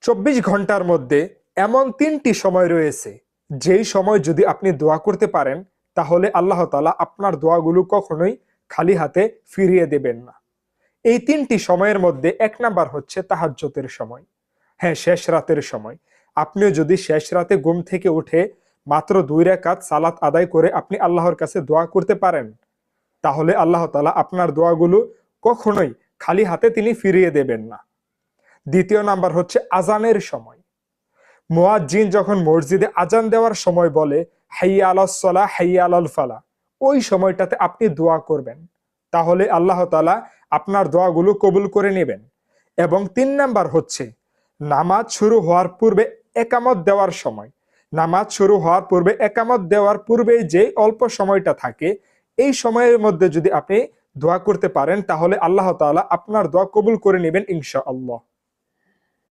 24 ঘন্টার মধ্যে এমন 3টি সময় রয়েছে, যেই সময় যদি আপনি দোয়া করতে পারেন তাহলে আল্লাহ তাআলা আপনার দোয়াগুলো কখনোই খালি হাতে ফিরিয়ে দেবেন না। এই 3টি সময়ের মধ্যে 1 নাম্বার হচ্ছে তাহাজ্জুদের সময়। হ্যাঁ, শেষ রাতের সময়। আপনিও যদি শেষ রাতে ঘুম থেকে উঠে মাত্র 2 রাকাত সালাত আদায় করে আপনি আল্লাহর কাছে দোয়া করতে পারেন, তাহলে আল্লাহ তাআলা আপনার দোয়াগুলো কখনোই খালি হাতে তিনি ফিরিয়ে দেবেন না। দ্বিতীয় নাম্বার হচ্ছে আজানের সময়। মুয়াজ্জিন যখন মসজিদে আজান দেওয়ার সময় বলে হাইয়া আলাস সালাহ হাইয়া আলাল ফালাহ, ওই সময়টাতে আপনি দোয়া করবেন, তাহলে আল্লাহ তাআলা আপনার দোয়াগুলো কবুল করে নেবেন। এবং 3 নাম্বার হচ্ছে নামাজ শুরু হওয়ার পূর্বে একামত দেওয়ার সময়। নামাজ শুরু হওয়ার পূর্বে একামত দেওয়ার পূর্বে যে অল্প সময়টা থাকে, এই সময়ের মধ্যে যদি আপনি দোয়া করতে পারেন তাহলে আল্লাহ তাআলা আপনার দোয়া কবুল করে নেবেন ইনশাআল্লাহ।